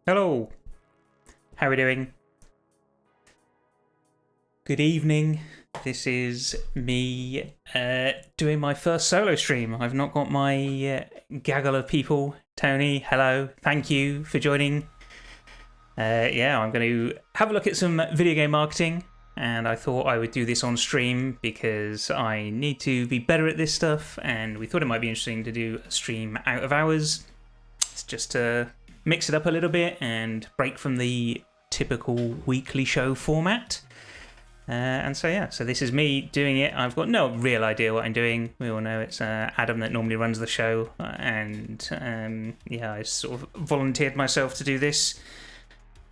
Hello, how are we doing? Good evening. This is me doing my first solo stream. I've not got my gaggle of people. Tony, hello, thank you for joining. I'm going to have a look at some video game marketing, and I thought I would do this on stream because I need to be better at this stuff, and we thought it might be interesting to do a stream out of hours. It's just to mix it up a little bit and break from the typical weekly show format. So this is me doing it. I've got no real idea what I'm doing. We all know it's Adam that normally runs the show, and I sort of volunteered myself to do this,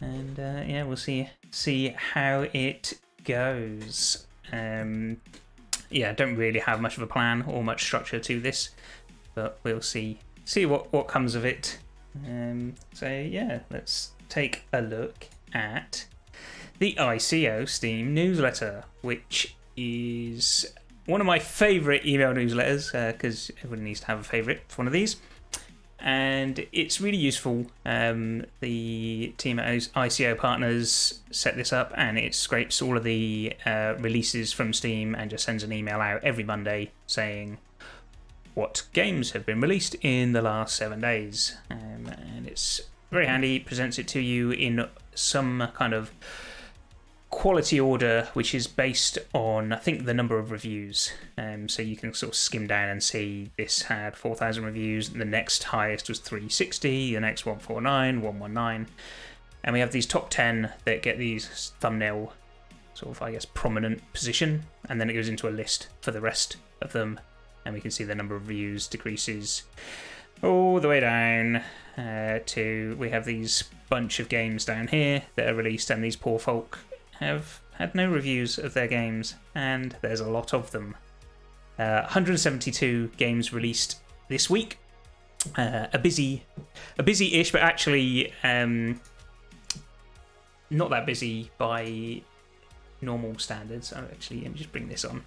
and we'll see how it goes. I don't really have much of a plan or much structure to this, but we'll see what comes of it. Let's take a look at the ICO Steam newsletter, which is one of my favourite email newsletters, because everyone needs to have a favourite for one of these. And it's really useful. The team at ICO Partners set this up, and it scrapes all of the releases from Steam and just sends an email out every Monday saying what games have been released in the last 7 days. And it's very handy. It presents it to you in some kind of quality order, which is based on, I think, the number of reviews. So you can sort of skim down and see this had 4,000 reviews, the next highest was 360, the next 149, 119. And we have these top 10 that get these thumbnail sort of, I guess, prominent position, and then it goes into a list for the rest of them, and we can see the number of reviews decreases all the way down to, we have these bunch of games down here that are released, and these poor folk have had no reviews of their games, and there's a lot of them. 172 games released this week. A busy-ish, but actually not that busy by normal standards. Let me just bring this on.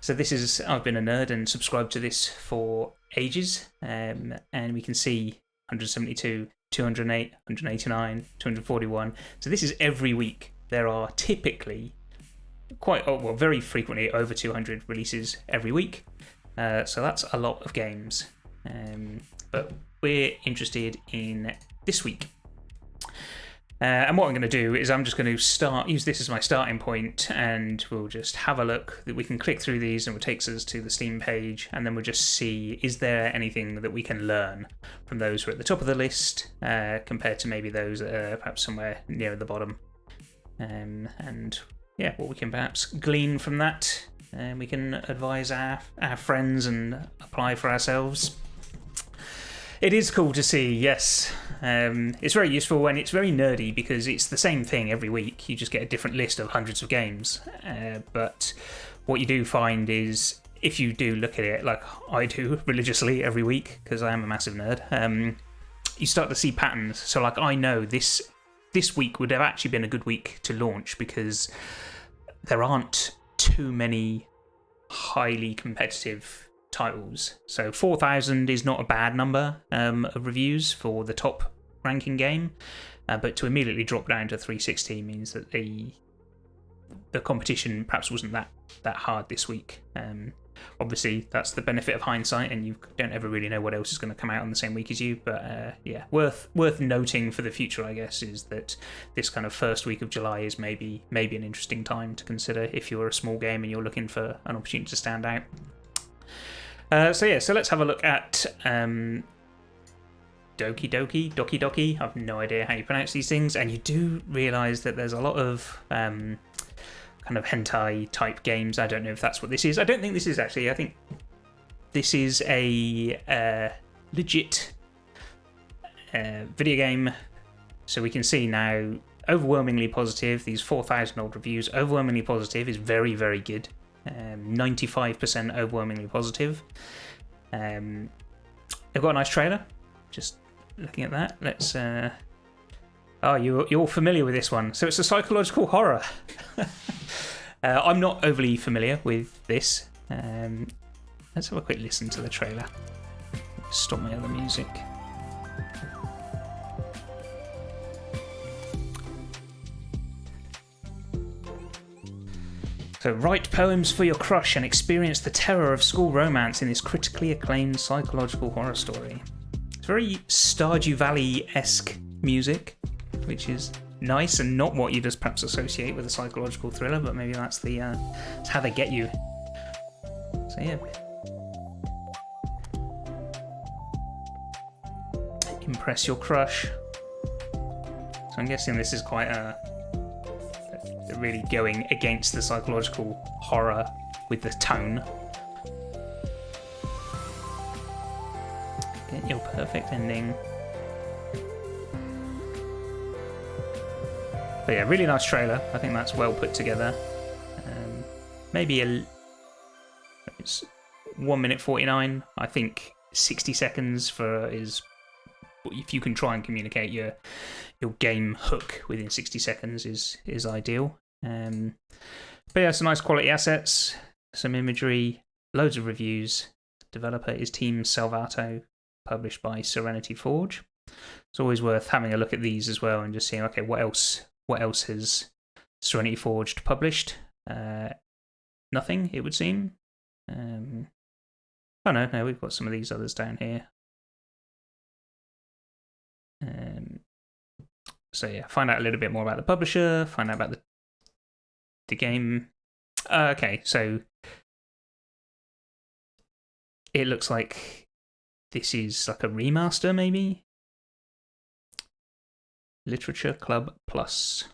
So this is, I've been a nerd and subscribed to this for ages, and we can see 172, 208, 189, 241. So this is every week. There are typically very frequently over 200 releases every week. So that's a lot of games. But we're interested in this week. And what I'm going to do is I'm just going to use this as my starting point, and we'll just have a look. That we can click through these and it takes us to the Steam page, and then we'll just see, is there anything that we can learn from those who are at the top of the list compared to maybe those that are perhaps somewhere near the bottom. What we can perhaps glean from that, and we can advise our friends and apply for ourselves. It is cool to see, yes. It's very useful, and it's very nerdy because it's the same thing every week. You just get a different list of hundreds of games. But what you do find is, if you do look at it like I do religiously every week, because I am a massive nerd, you start to see patterns. So like, I know this week would have actually been a good week to launch because there aren't too many highly competitive titles. So 4,000 is not a bad number of reviews for the top ranking game, but to immediately drop down to 360 means that the competition perhaps wasn't that hard this week. Obviously, that's the benefit of hindsight, and you don't ever really know what else is going to come out on the same week as you. But worth noting for the future, I guess, is that this kind of first week of July is maybe an interesting time to consider if you're a small game and you're looking for an opportunity to stand out. So let's have a look at Doki Doki. I have no idea how you pronounce these things, and you do realise that there's a lot of kind of hentai type games. I don't know if that's what this is. I don't think this is actually. I think this is a legit video game. So we can see now, overwhelmingly positive. These 4,000 old reviews, overwhelmingly positive is very, very good. 95% overwhelmingly positive. They've got a nice trailer. Just looking at that, let's. You're familiar with this one. So it's a psychological horror. I'm not overly familiar with this. Let's have a quick listen to the trailer. Stop my other music. So write poems for your crush and experience the terror of school romance in this critically acclaimed psychological horror story. It's very Stardew Valley-esque music, which is nice and not what you just perhaps associate with a psychological thriller, but maybe that's that's how they get you. So yeah. Impress your crush. So I'm guessing this is quite really going against the psychological horror with the tone. Get your perfect ending. But yeah, really nice trailer. I think that's well put together. Maybe it's 1 minute 49. I think 60 seconds is if you can try and communicate your game hook within 60 seconds is ideal. But yeah, some nice quality assets, some imagery, loads of reviews. Developer is Team Salvato, published by Serenity Forge. It's always worth having a look at these as well and just seeing, okay, what else has Serenity Forged published? Nothing, it would seem. Oh no, we've got some of these others down here. So yeah, find out a little bit more about the publisher, find out about the game. Okay, so it looks like this is like a remaster, maybe? Literature Club Plus.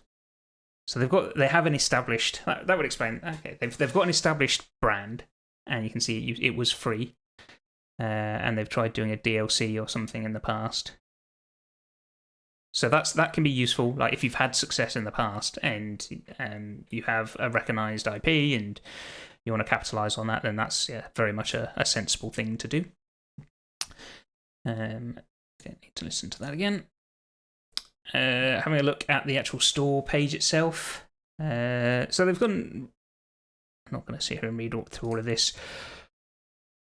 So they have an established, that would explain, okay, they've got an established brand, and you can see it was free, and they've tried doing a DLC or something in the past. So that can be useful. Like if you've had success in the past and you have a recognised IP and you want to capitalise on that, then that's very much a sensible thing to do. Don't need to listen to that again. Having a look at the actual store page itself. So they've gone. I'm not going to sit here and read through all of this.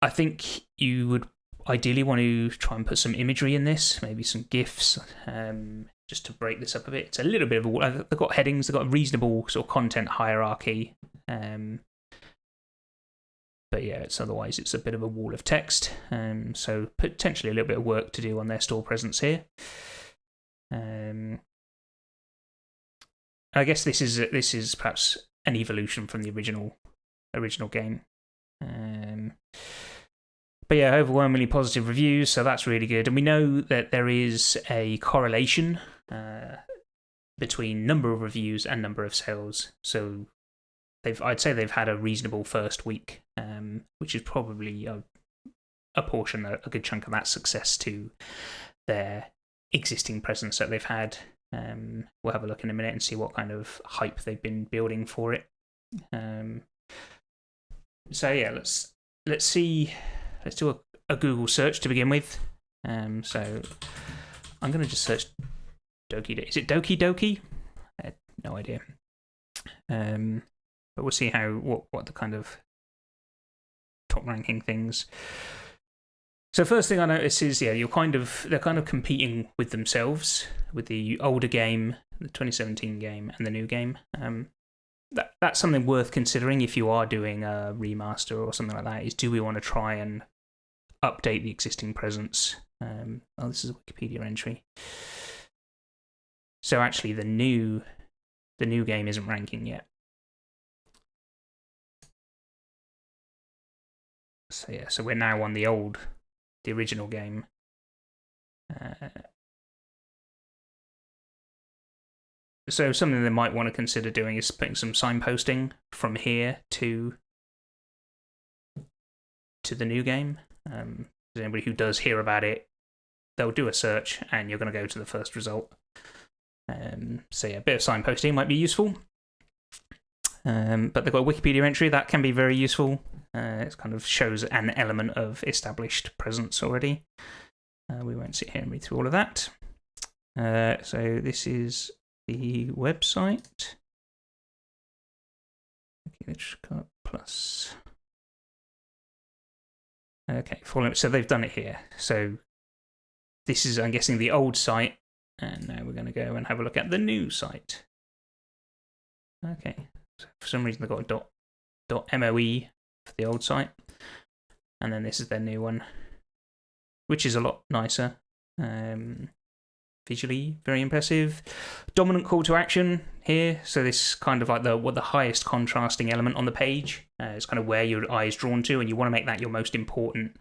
I think you would ideally want to try and put some imagery in this, maybe some GIFs, just to break this up a bit. It's a little bit of they've got headings, they've got a reasonable sort of content hierarchy. But yeah, otherwise it's a bit of a wall of text. So potentially a little bit of work to do on their store presence here. I guess this is perhaps an evolution from the original game. But yeah, overwhelmingly positive reviews, so that's really good. And we know that there is a correlation between number of reviews and number of sales. So I'd say they've had a reasonable first week, which is probably a good chunk of that success to their existing presence that they've had. We'll have a look in a minute and see what kind of hype they've been building for it. So yeah, let's see. Let's do a Google search to begin with. So I'm going to just search Doki. Is it Doki Doki? I had no idea. But we'll see what the kind of top ranking things. So first thing I notice is they're kind of competing with themselves, with the older game, the 2017 game, and the new game. That's something worth considering if you are doing a remaster or something like that. Is do we want to try and update the existing presence? This is a Wikipedia entry. So actually, the new game isn't ranking yet. So yeah, so we're now on the original game. So something they might want to consider doing is putting some signposting from here to the new game. Anybody who does hear about it, they'll do a search and you're going to go to the first result. So yeah, a bit of signposting might be useful. But they've got a Wikipedia entry that can be very useful. It kind of shows an element of established presence already. We won't sit here and read through all of that. So this is the website. Literature Plus. Okay, so they've done it here. So this is, I'm guessing, the old site, and now we're going to go and have a look at the new site. Okay, so for some reason they've got .moe for the old site. And then this is their new one, which is a lot nicer. Visually, very impressive. Dominant call to action here. So this kind of like the highest contrasting element on the page. It's kind of where your eye is drawn to, and you want to make that your most important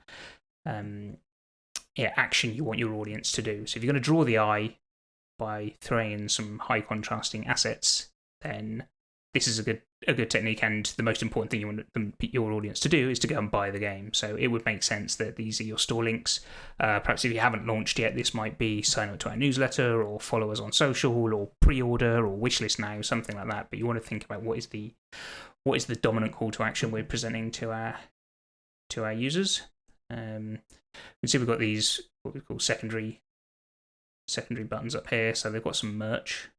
action you want your audience to do. So if you're going to draw the eye by throwing in some high contrasting assets, then this is a good technique, and the most important thing you want your audience to do is to go and buy the game. So it would make sense that these are your store links. Perhaps if you haven't launched yet, this might be sign up to our newsletter, or follow us on social, or pre-order, or wishlist now, something like that. But you want to think about what is the dominant call to action we're presenting to our users. You can see we've got these what we call secondary buttons up here. So they've got some merch.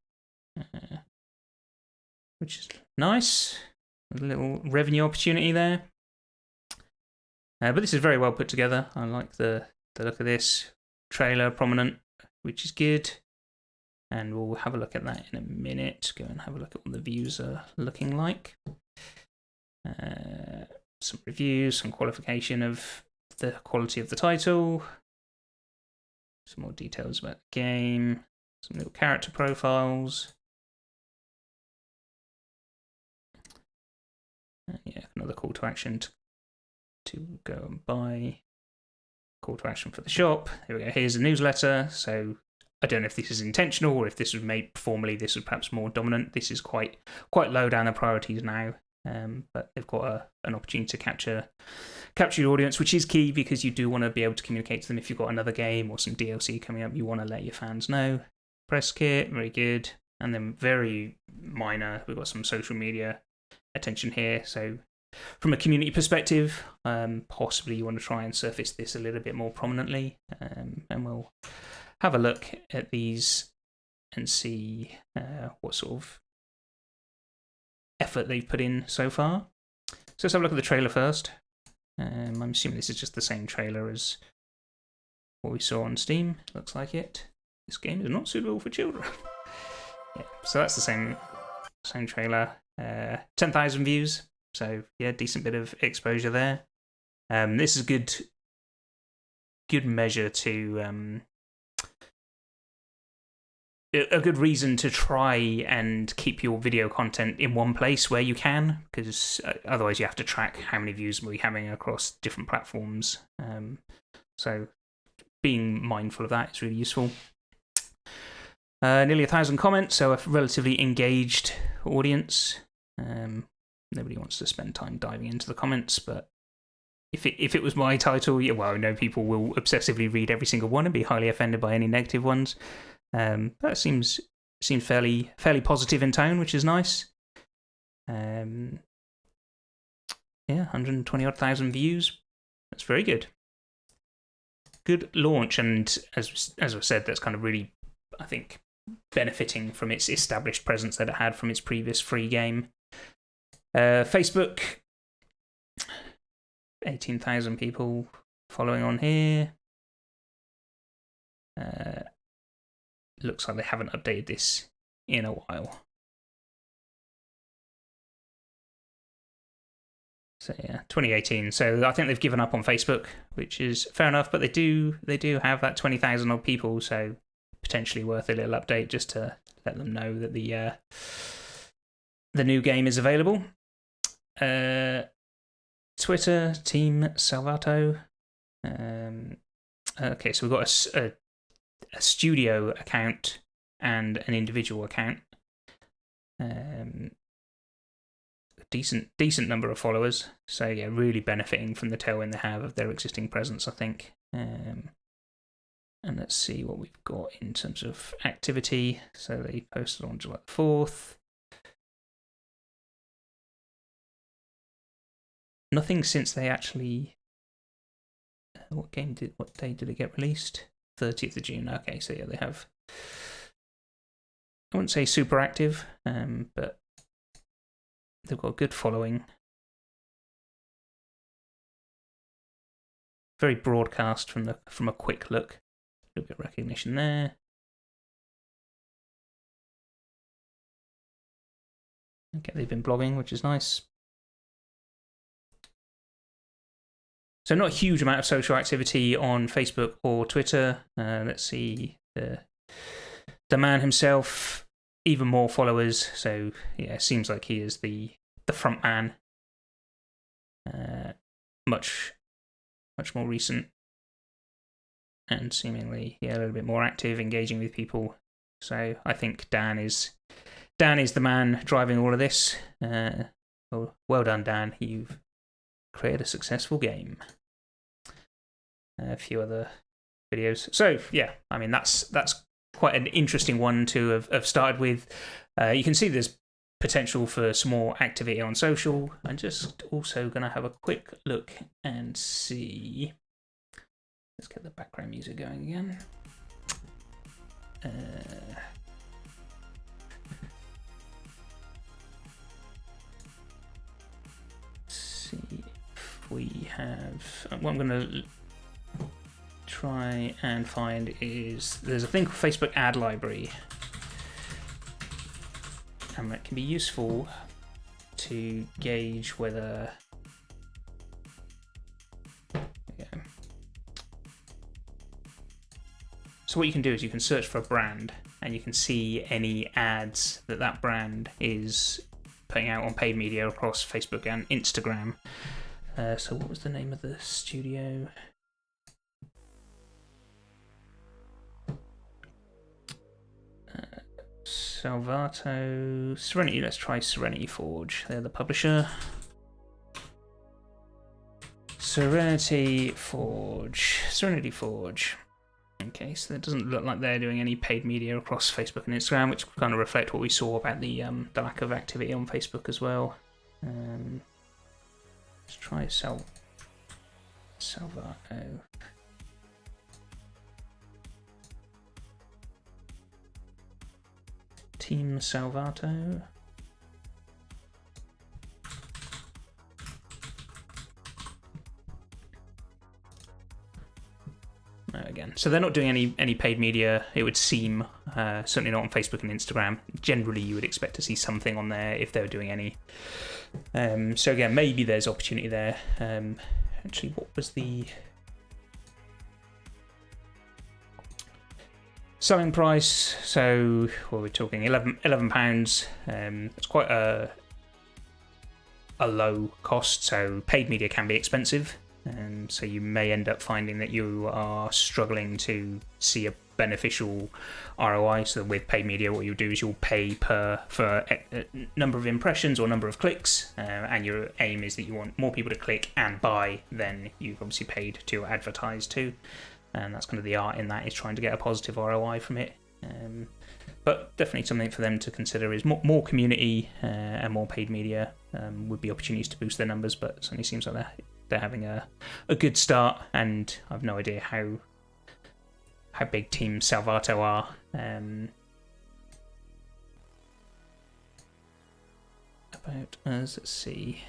Which is nice. A little revenue opportunity there. But this is very well put together. I like the look of this. Trailer prominent, which is good. And we'll have a look at that in a minute. Go and have a look at what the views are looking like. Some reviews, some qualification of the quality of the title. Some more details about the game. Some little character profiles. Another call to action to go and buy. Call to action for the shop. Here we go. Here's a newsletter. So I don't know if this is intentional or if this was made formally. This was perhaps more dominant. This is quite low down the priorities now. But they've got an opportunity to capture your audience, which is key because you do want to be able to communicate to them if you've got another game or some DLC coming up. You want to let your fans know. Press kit, very good. And then very minor, we've got some social media attention here. So from a community perspective, possibly you want to try and surface this a little bit more prominently, and we'll have a look at these and see what sort of effort they've put in so far. So let's have a look at the trailer first. I'm assuming this is just the same trailer as what we saw on Steam. Looks like it. This game is not suitable for children. Yeah, so that's the same trailer. 10,000 views, so yeah, decent bit of exposure there. This is good measure to a good reason to try and keep your video content in one place where you can, because otherwise you have to track how many views we're having across different platforms. So being mindful of that is really useful. Nearly 1,000 comments, so a relatively engaged audience. Nobody wants to spend time diving into the comments, but if it was my title, yeah, well, I know people will obsessively read every single one and be highly offended by any negative ones. That seems fairly positive in tone, which is nice. Yeah, 120,000 views. That's very good. Good launch, and as I've said, that's kind of really, I think, benefiting from its established presence that it had from its previous free game. Facebook, 18,000 people following on here. Looks like they haven't updated this in a while. So yeah, 2018. So I think they've given up on Facebook, which is fair enough. But they do have that 20,000 odd people, so potentially worth a little update just to let them know that the new game is available. Twitter, Team Salvato. Okay, so we've got a studio account and an individual account. Decent number of followers. So yeah, really benefiting from the tailwind they have of their existing presence, I think. And let's see what we've got in terms of activity. So they posted on July 4th. Nothing since they actually. What day did it get released? 30th of June. Okay, so yeah, they have. I wouldn't say super active, but they've got a good following. Very broadcast from a quick look. A little bit of recognition there. Okay, they've been blogging, which is nice. So not a huge amount of social activity on Facebook or Twitter. Let's see, the man himself, even more followers. So yeah, it seems like he is the front man. Much more recent, and seemingly a little bit more active, engaging with people. So I think Dan is the man driving all of this. Well done, Dan. You've created a successful game. A few other videos. So yeah, I mean that's quite an interesting one to have started with. You can see there's potential for some more activity on social. I'm just also going to have a quick look and see. Let's get the background music going again. See if we have. What I'm going to try and find is there's a thing called Facebook Ad Library, and that can be useful to gauge whether. So what you can do is you can search for a brand, and you can see any ads that brand is putting out on paid media across Facebook and Instagram. So what was the name of the studio? Salvato Serenity. Let's try Serenity Forge. They're the publisher. Serenity Forge. Okay, so it doesn't look like they're doing any paid media across Facebook and Instagram, which kind of reflect what we saw about the lack of activity on Facebook as well. Let's try Salvato. Team Salvato. Again, so they're not doing any paid media, it would seem, certainly not on Facebook and Instagram. Generally, you would expect to see something on there if they were doing any. So again, maybe there's opportunity there. Actually, what was the selling price? So, what we're talking, £11. It's quite a low cost, so paid media can be expensive. So you may end up finding that you are struggling to see a beneficial ROI. So with paid media, what you'll do is you'll pay for a number of impressions or number of clicks, and your aim is that you want more people to click and buy than you've obviously paid to advertise to. And that's kind of the art in that, is trying to get a positive ROI from it. But definitely something for them to consider is more community and more paid media would be opportunities to boost their numbers, but it certainly seems like they're having a good start, and I've no idea how big Team Salvato are. About us, let's see.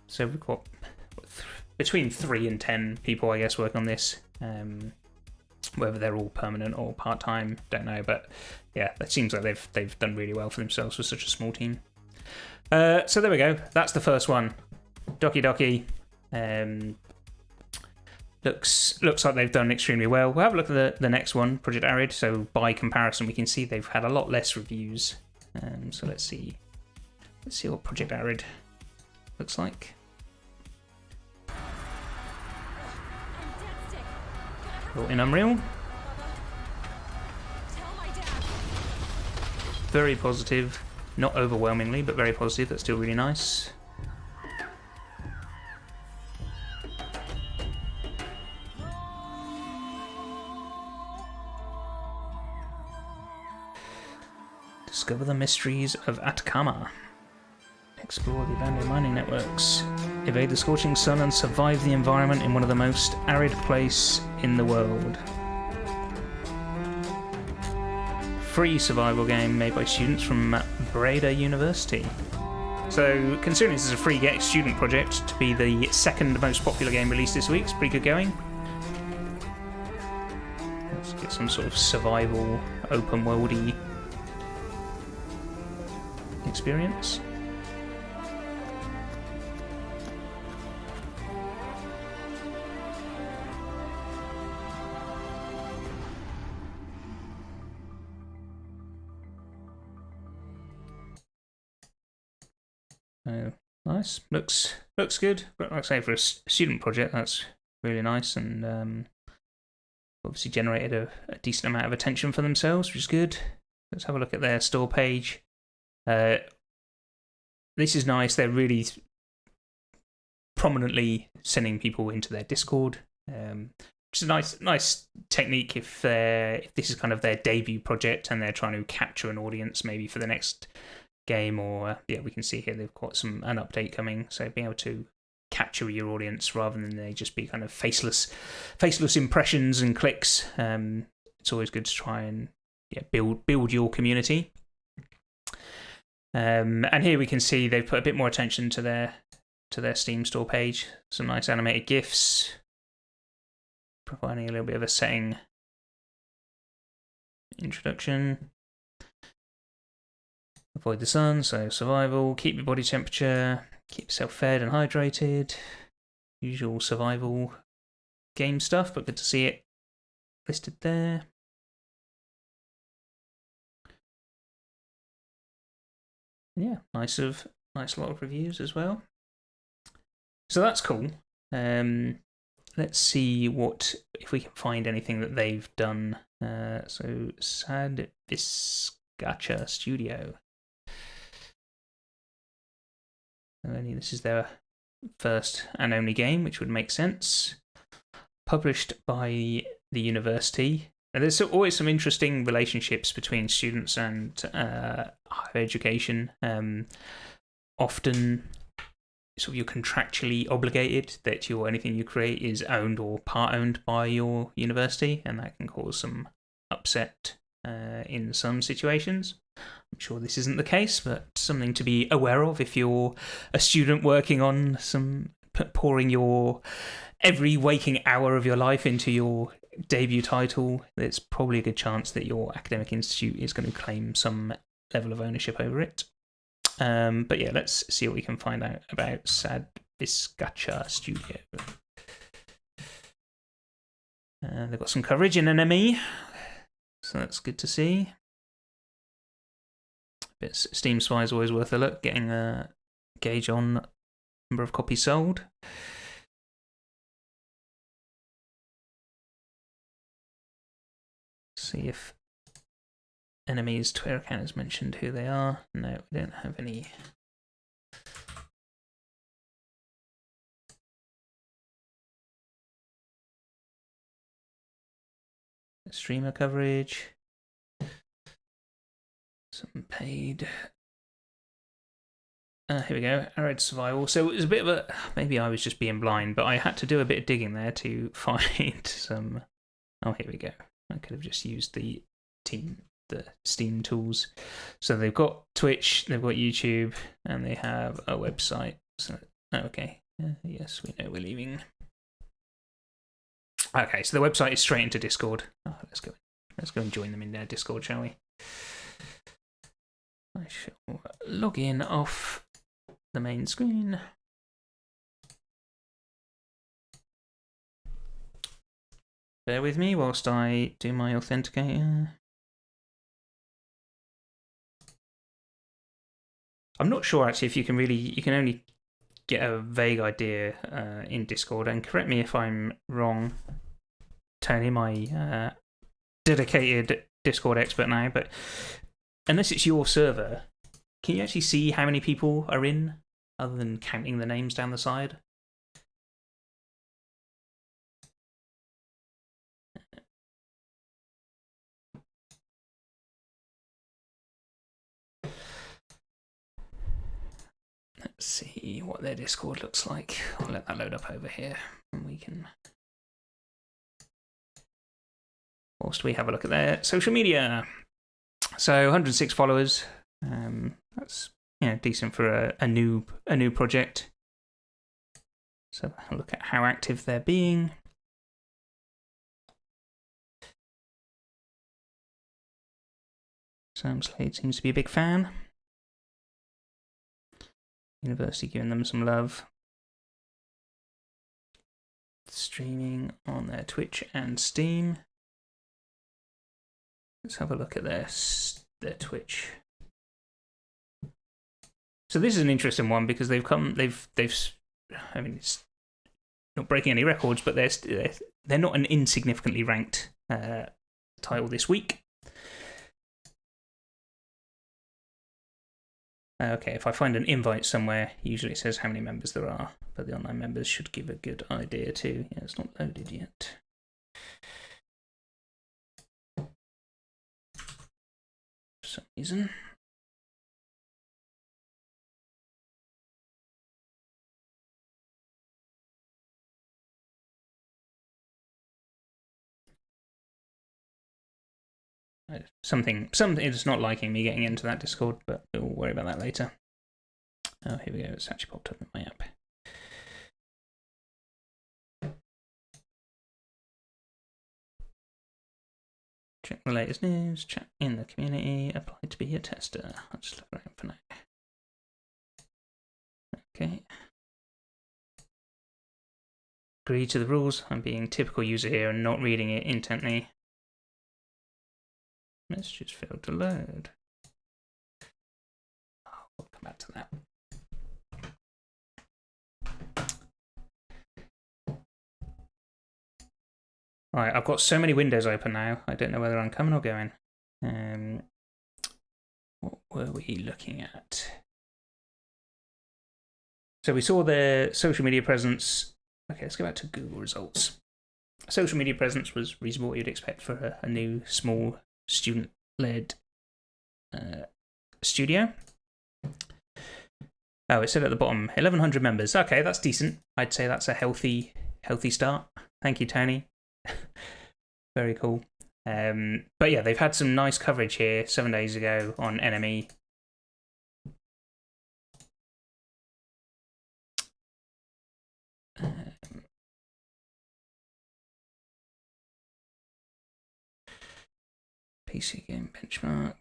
So we've got between 3 and 10 people, I guess, working on this. Whether they're all permanent or part-time, don't know, but yeah, it seems like they've done really well for themselves with such a small team. So there we go. That's the first one. Doki Doki. Looks like they've done extremely well. We'll have a look at the next one, Project Arid. So by comparison, we can see they've had a lot less reviews. So let's see what Project Arid looks like. In Unreal. Very positive, not overwhelmingly, but very positive. That's still really nice. Discover the mysteries of Atacama. Explore the abandoned mining networks. Evade the scorching sun and survive the environment in one of the most arid places in the world. Free survival game made by students from Breda University. So, considering this is a free student project, to be the second most popular game released this week, it's pretty good going. Let's get some sort of survival, open worldy experience. So nice, looks good. But like I say, for a student project, that's really nice, and obviously generated a decent amount of attention for themselves, which is good. Let's have a look at their store page. This is nice. They're really prominently sending people into their Discord, which is a nice technique if this is kind of their debut project and they're trying to capture an audience maybe for the next game, or we can see here they've got an update coming, so being able to capture your audience rather than they just be kind of faceless impressions and clicks. It's always good to try and build your community. And here we can see they've put a bit more attention to their Steam store page. Some nice animated GIFs, providing a little bit of a setting introduction. Avoid the sun, so survival, keep your body temperature, keep yourself fed and hydrated. Usual survival game stuff, but good to see it listed there. Yeah, nice lot of reviews as well. So that's cool. Let's see if we can find anything that they've done. So Sad Viscacha Studio. This is their first and only game, which would make sense. Published by the university. And there's always some interesting relationships between students and higher education. Often, sort of, you're contractually obligated that anything you create is owned or part owned by your university, and that can cause some upset in some situations. I'm sure this isn't the case, but something to be aware of if you're a student working on pouring your every waking hour of your life into your debut title. There's probably a good chance that your academic institute is going to claim some level of ownership over it. But yeah, let's see what we can find out about Sad Viscacha Studio. They've got some coverage in NME, so that's good to see. But Steam Spy is always worth a look, getting a gauge on number of copies sold. See if NME's Twitter account has mentioned who they are. No, we don't have any. Streamer coverage. Some paid. Here we go. Arrowhead Survival. So it was a bit of maybe I was just being blind, but I had to do a bit of digging there to find some. Oh, here we go. I could have just used the Steam tools. So they've got Twitch, they've got YouTube, and they have a website. So okay, yes, we know we're leaving. Okay, so the website is straight into Discord. Let's go and join them in their Discord, shall we? I shall log in off the main screen. Bear with me whilst I do my authenticator. I'm not sure actually if you can only get a vague idea in Discord, and correct me if I'm wrong, Tony, my dedicated Discord expert now, but unless it's your server, can you actually see how many people are in, other than counting the names down the side? Let's see what their Discord looks like. I'll let that load up over here, and we can... whilst we have a look at their social media. So 106 followers. That's decent for a new project. So have a look at how active they're being. Sam Slade seems to be a big fan. University giving them some love. Streaming on their Twitch and Steam. Let's have a look at their Twitch. So this is an interesting one because they've I mean, it's not breaking any records, but they're not an insignificantly ranked title this week. Okay, if I find an invite somewhere, usually it says how many members there are, but the online members should give a good idea too. Yeah, it's not loaded yet. For some reason. Something is not liking me getting into that Discord, but we'll worry about that later. Oh, here we go. It's actually popped up in my app. Check the latest news, chat in the community, apply to be a tester. I'll just look around for now. Okay. Agree to the rules. I'm being typical user here and not reading it intently. Messages failed to load. We'll come back to that. Alright, I've got so many windows open now, I don't know whether I'm coming or going. What were we looking at? So we saw their social media presence. Okay, let's go back to Google results. Social media presence was reasonable what you'd expect for a new, small, student-led studio. Oh, it said at the bottom, 1,100 members. Okay, that's decent. I'd say that's a healthy start. Thank you, Tony. Very cool. But yeah, they've had some nice coverage here 7 days ago on NME. PC game benchmark.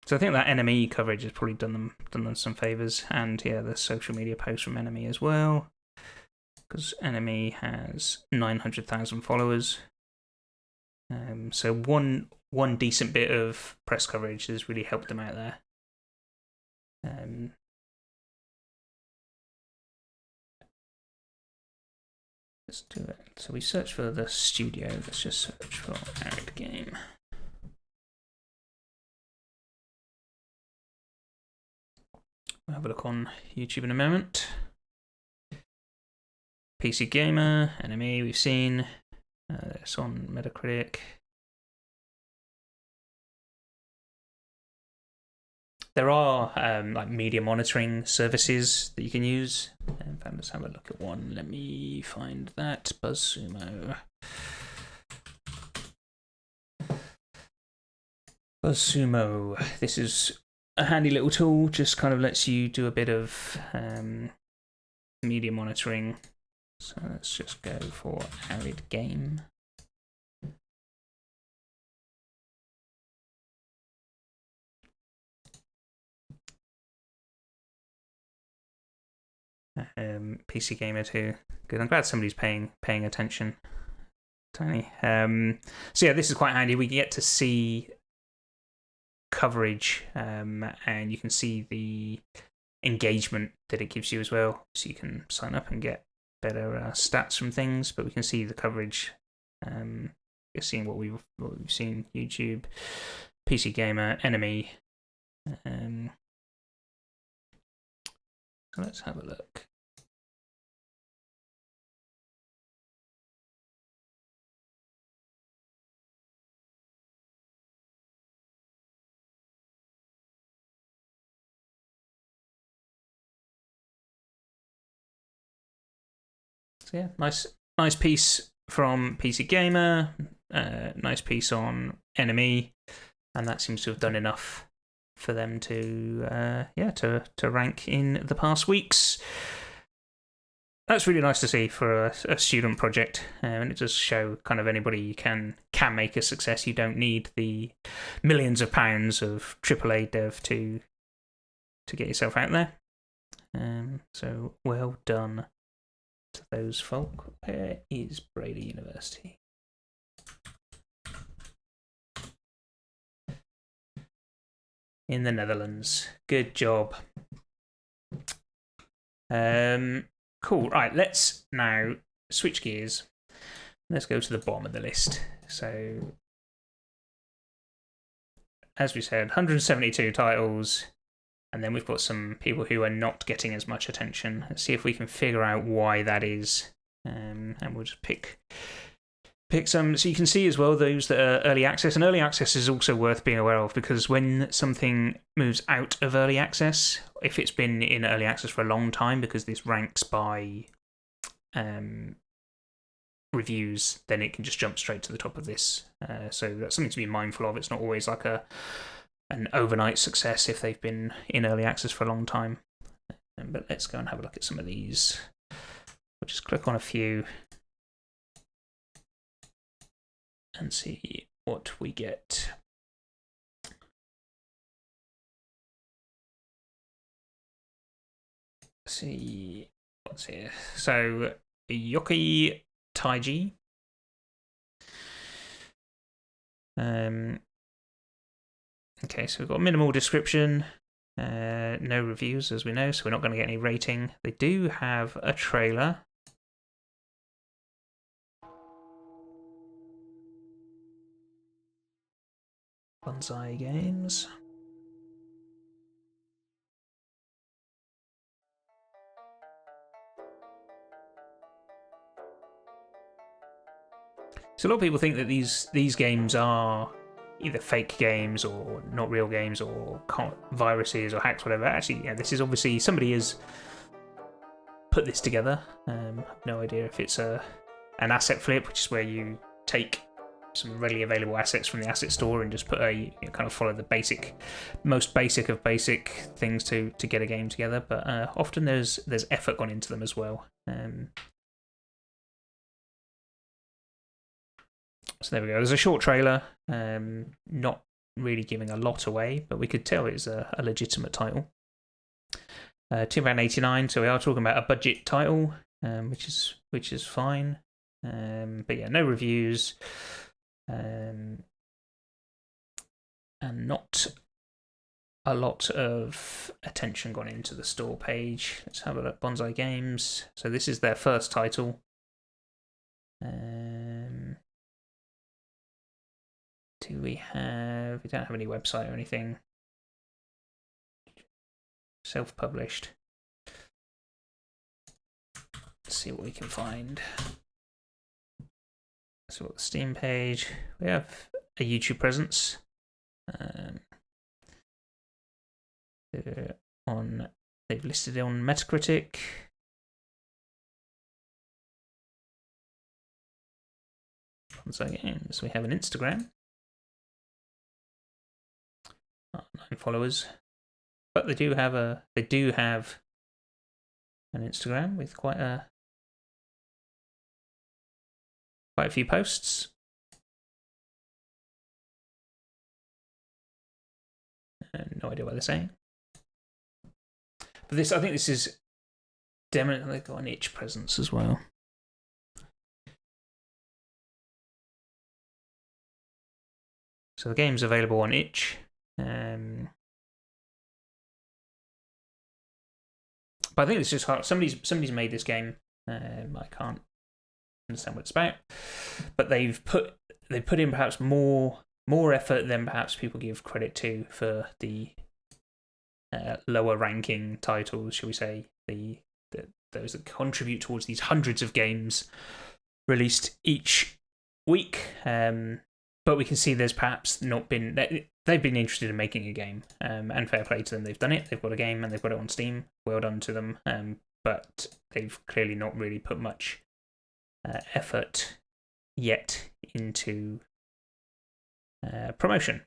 So I think that NME coverage has probably done them some favors, and yeah, the social media posts from NME as well, because NME has 900,000 followers. So one decent bit of press coverage has really helped them out there. Let's do it. So we search for the studio. Let's just search for Arid Game. We'll have a look on YouTube in a moment. PC Gamer, NME, we've seen. It's on Metacritic. There are like media monitoring services that you can use. In fact, let's have a look at one. Let me find that. BuzzSumo. BuzzSumo. This is a handy little tool. Just kind of lets you do a bit of media monitoring. So let's just go for Arid Game. PC Gamer too. Good. I'm glad somebody's paying attention. Tony. So yeah, this is quite handy. We get to see coverage, and you can see the engagement that it gives you as well. So you can sign up and get better stats from things, but we can see the coverage. You're seeing what we've seen: YouTube, PC Gamer, NME. So let's have a look. So yeah, nice piece from PC Gamer, nice piece on NME, and that seems to have done enough for them to rank in the past weeks. That's really nice to see for a student project, and it does show kind of anybody can make a success. You don't need the millions of pounds of AAA dev to to get yourself out there. So well done to those folk. Where is Breda University? In the Netherlands. Good job. Cool. Right, let's now switch gears. Let's go to the bottom of the list. So, as we said, 172 titles, and then we've got some people who are not getting as much attention. Let's see if we can figure out why that is. And we'll just pick some. So you can see as well those that are early access, and early access is also worth being aware of, because when something moves out of early access, if it's been in early access for a long time, because this ranks by reviews, then it can just jump straight to the top of this. So that's something to be mindful of. It's not always like an overnight success if they've been in early access for a long time. But let's go and have a look at some of these. We'll just click on a few and see what we get. Let's see what's here. So, Yokai Taiji. Okay, so we've got a minimal description, no reviews as we know, so we're not going to get any rating. They do have a trailer. Bonsai Games. So a lot of people think that these games are either fake games or not real games or viruses or hacks, whatever. Actually, yeah, this is obviously somebody has put this together. I've no idea if it's an asset flip, which is where you take some readily available assets from the asset store and just put kind of follow the most basic of basic things to get a game together. But often there's effort gone into them as well. So there we go. There's a short trailer, not really giving a lot away, but we could tell it's a legitimate title. £2.89, so we are talking about a budget title, which is fine. But yeah, no reviews, and not a lot of attention gone into the store page. Let's have a look. Bonsai Games. So this is their first title. We don't have any website or anything. Self-published. Let's see what we can find. So what the Steam page. We have a YouTube presence. They've listed it on Metacritic. Bonsai Games. We have an Instagram. 9 followers, but they do have an Instagram with quite a few posts. No idea what they're saying, but I think this is definitely, they've got an itch presence as well. So the game's available on itch. But I think it's just hard. Somebody's made this game. I can't understand what it's about, but they've put in perhaps more effort than perhaps people give credit to for the lower ranking titles, shall we say? Those that contribute towards these hundreds of games released each week. But we can see there's perhaps not been. They've been interested in making a game, and fair play to them. They've done it. They've got a game and they've got it on Steam. Well done to them. But they've clearly not really put much effort yet into promotion.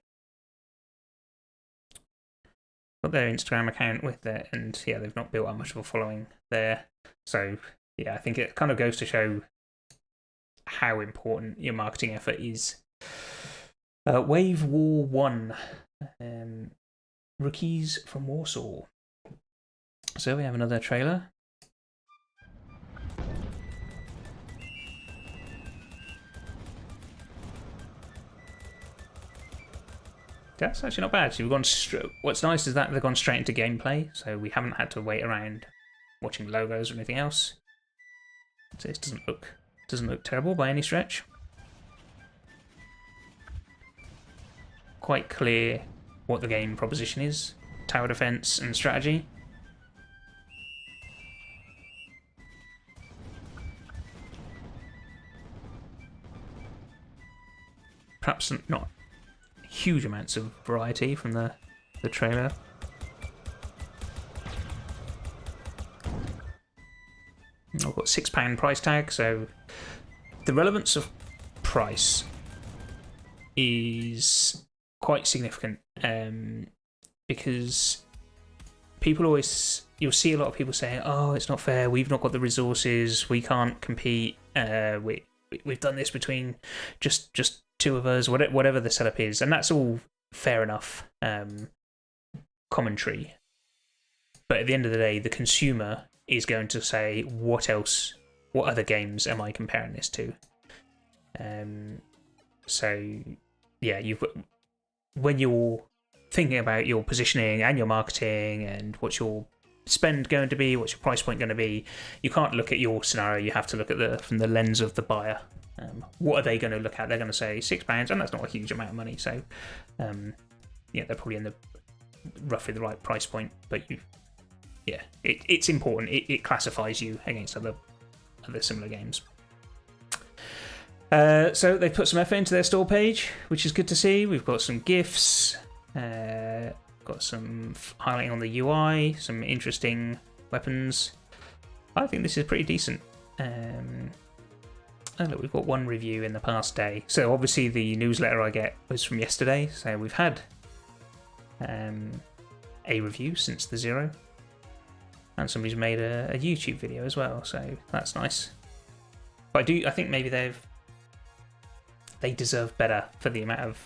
Got their Instagram account with it, and yeah, they've not built up much of a following there. So yeah, I think it kind of goes to show how important your marketing effort is. Wave War 1, Rookies from Warsaw. So we have another trailer. That's actually not bad. So we've gone. What's nice is that they've gone straight into gameplay, so we haven't had to wait around watching logos or anything else. So this doesn't look terrible by any stretch. Quite clear what the game proposition is: tower defense and strategy. Perhaps not huge amounts of variety from the trailer. I've got £6 price tag, so the relevance of price is quite significant, because you'll see a lot of people saying, "Oh, it's not fair. We've not got the resources. We can't compete. We've done this between just two of us, whatever the setup is," and that's all fair enough commentary. But at the end of the day, the consumer is going to say, what other games am I comparing this to? So yeah, when you're thinking about your positioning and your marketing and what's your spend going to be, what's your price point going to be, you can't look at your scenario. You have to look at from the lens of the buyer. What are they going to look at? They're going to say £6, and that's not a huge amount of money. So they're probably in roughly the right price point. But it's important. It classifies you against other similar games. So they've put some effort into their store page, which is good to see. We've got some GIFs, got some highlighting on the UI, some interesting weapons. I think this is pretty decent. Oh, look, we've got one review in the past day. So obviously the newsletter I get was from yesterday. So we've had a review since the 0. And somebody's made a YouTube video as well. So that's nice. But I think maybe they deserve better for the amount of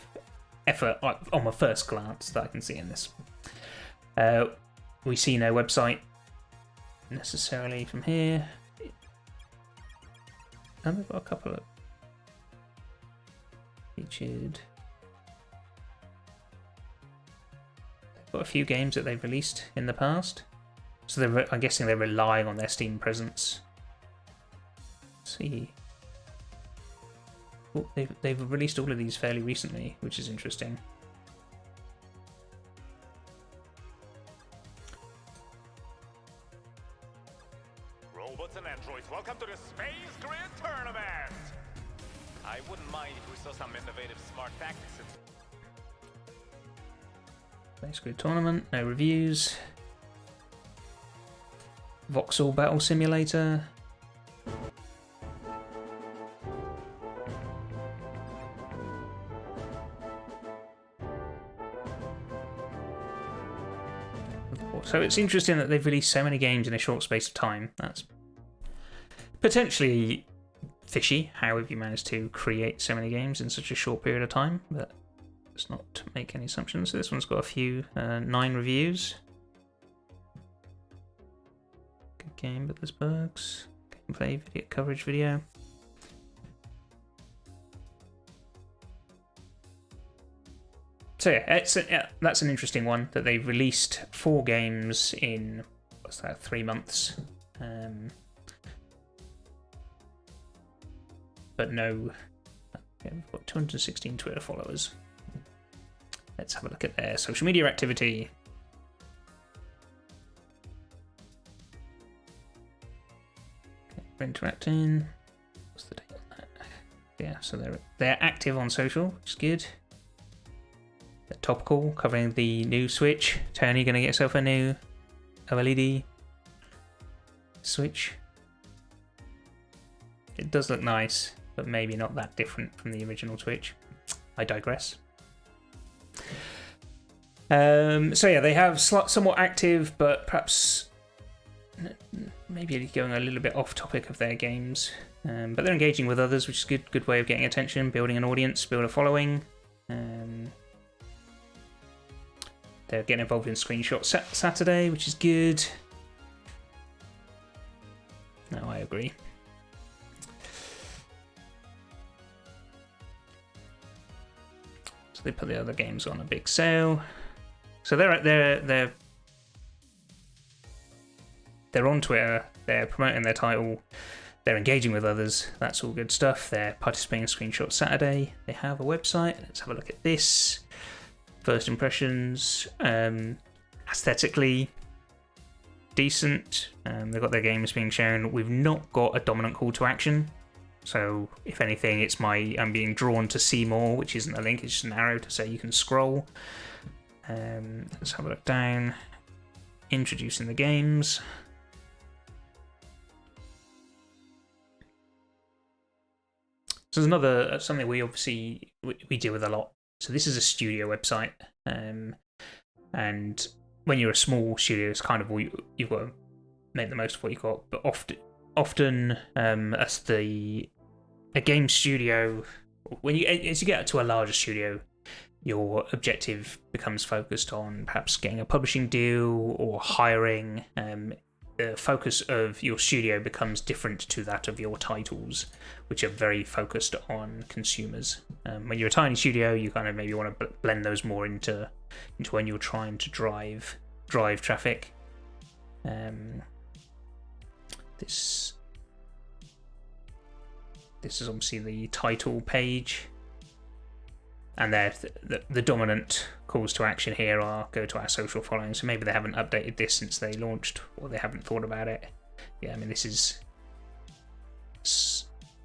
effort on my first glance that I can see in this. We see no website necessarily from here. And we've got a couple of featured. They've got a few games that they've released in the past. So I'm guessing they're relying on their Steam presence. Let's see. Oh, they've released all of these fairly recently, which is interesting. Robots and androids, welcome to the Space Grid Tournament! I wouldn't mind if we saw some innovative smart tactics. Space Grid Tournament, no reviews. Voxel Battle Simulator. So it's interesting that they've released so many games in a short space of time. That's potentially fishy. How have you managed to create so many games in such a short period of time? But let's not make any assumptions. So this one's got a few 9 reviews. Good game, but there's bugs. Gameplay video, coverage video. So yeah, that's an interesting one that they've released 4 games in 3 months, but no. Okay, we've got 216 Twitter followers. Let's have a look at their social media activity. Okay, we're interacting. What's the date on that? Yeah, so they're active on social, which is good. Topical, covering the new Switch. Tony gonna get yourself a new OLED Switch. It does look nice, but maybe not that different from the original Switch. I digress. So yeah, they have somewhat active, but perhaps maybe going a little bit off topic of their games. But they're engaging with others, which is good. Good way of getting attention, building an audience, build a following. They're getting involved in Screenshot Saturday, which is good. No, I agree. So they put the other games on a big sale. So they're on Twitter. They're promoting their title. They're engaging with others. That's all good stuff. They're participating in Screenshot Saturday. They have a website. Let's have a look at this. First impressions. Aesthetically decent. They've got their games being shown. We've not got a dominant call to action. So if anything, it's I'm being drawn to see more, which isn't a link. It's just an arrow to say you can scroll. Let's have a look down. Introducing the games. So there's another something we obviously we deal with a lot. So this is a studio website, and when you're a small studio, it's kind of all you've got to make the most of what you've got. But often as a game studio, as you get to a larger studio, your objective becomes focused on perhaps getting a publishing deal or hiring. The focus of your studio becomes different to that of your titles, which are very focused on consumers. When you're a tiny studio, you kind of maybe want to blend those more into when you're trying to drive traffic. This is obviously the title page, and the dominant calls to action here are go to our social following. So maybe they haven't updated this since they launched, or they haven't thought about it. Yeah, I mean this is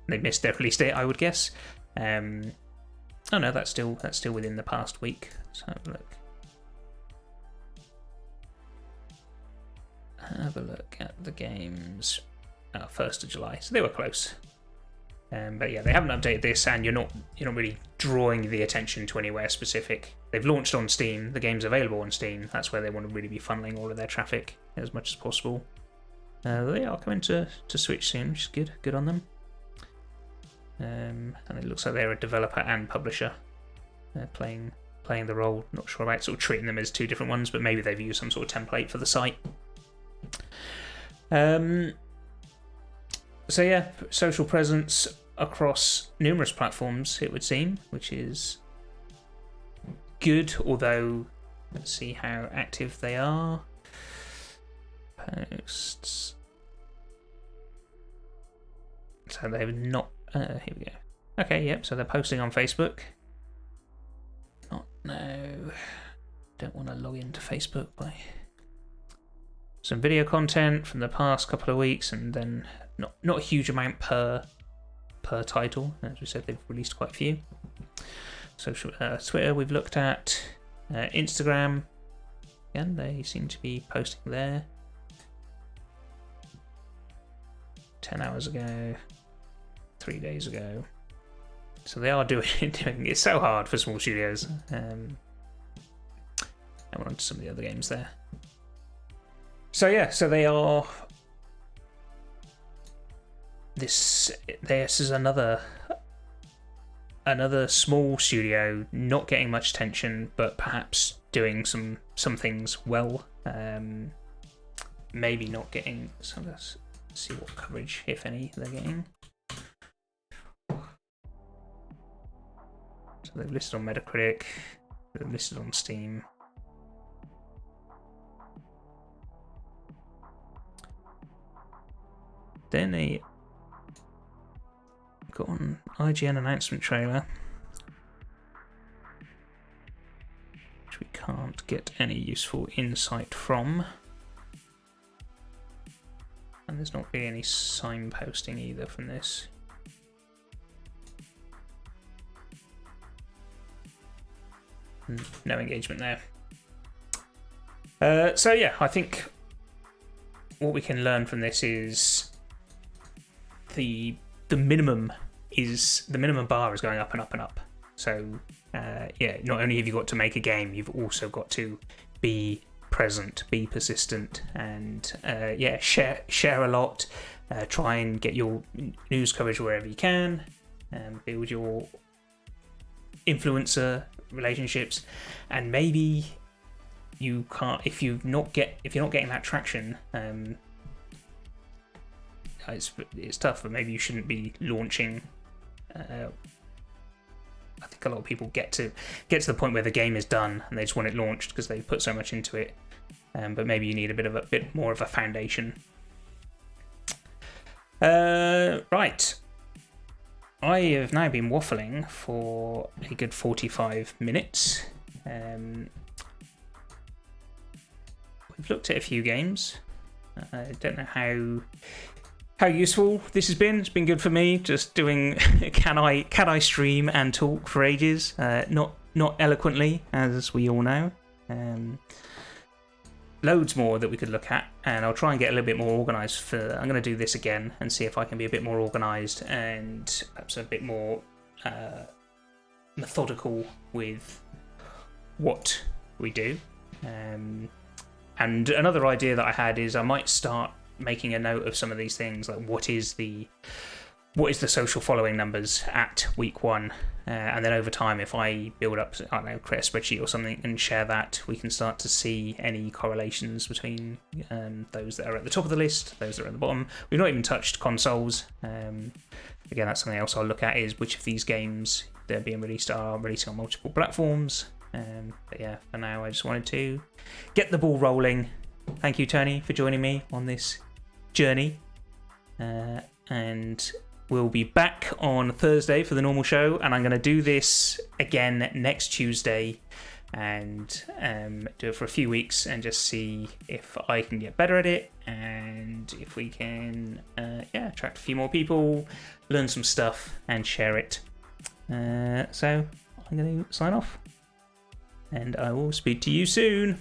they missed their release date, I would guess. Oh no, that's still within the past week. Let's have a look. Have a look at the games. 1st of July, so they were close. But yeah, they haven't updated this, and you're not really drawing the attention to anywhere specific. They've launched on Steam. The game's available on Steam. That's where they want to really be funneling all of their traffic as much as possible. They are coming to Switch soon, which is good. Good on them. And it looks like they're a developer and publisher. They're playing the role. Not sure about sort of treating them as two different ones, but maybe they've used some sort of template for the site. So yeah, social presence across numerous platforms, it would seem, which is good, although let's see how active they are. Posts. So they've not... here we go. Okay, yep, so they're posting on Facebook. No. Don't want to log into Facebook by... Some video content from the past couple of weeks, and then not a huge amount per title. As we said, they've released quite a few. Social Twitter we've looked at. Instagram, again, they seem to be posting there. 10 hours ago, 3 days ago. So they are doing it's so hard for small studios. And we're on to some of the other games there. So yeah, so they are. This is another small studio, not getting much attention, but perhaps doing some things well. Maybe not getting. So let's see what coverage, if any, they're getting. So they've listed on Metacritic. They've listed on Steam. Then they got an IGN announcement trailer, which we can't get any useful insight from. And there's not really any signposting either from this. No engagement there. So yeah, I think what we can learn from this is the minimum bar is going up and up and up. So yeah, not only have you got to make a game, you've also got to be present, be persistent, and yeah, share a lot. Try and get your news coverage wherever you can, and build your influencer relationships. And maybe you can't if you're not getting that traction. it's tough, but maybe you shouldn't be launching. I think a lot of people get to the point where the game is done and they just want it launched because they put so much into it. But maybe you need a bit more of a foundation. Right. I have now been waffling for a good 45 minutes. We've looked at a few games. I don't know how useful this has been. It's been good for me, just doing can I stream and talk for ages, not eloquently, as we all know. Loads more that we could look at, and I'll try and get a little bit more organised. I'm going to do this again and see if I can be a bit more organised and perhaps a bit more methodical with what we do. And another idea that I had is I might start making a note of some of these things, like what is the social following numbers at week 1, and then over time, if I build up, I don't know, create a spreadsheet or something and share that, we can start to see any correlations between those that are at the top of the list, those that are at the bottom. We've not even touched consoles. Again, that's something else I'll look at, is which of these games that are being released are releasing on multiple platforms. But yeah, for now, I just wanted to get the ball rolling. Thank you, Tony, for joining me on this journey, and we'll be back on Thursday for the normal show, and I'm going to do this again next Tuesday and do it for a few weeks and just see if I can get better at it, and if we can attract a few more people, learn some stuff and share it. So I'm going to sign off, and I will speak to you soon.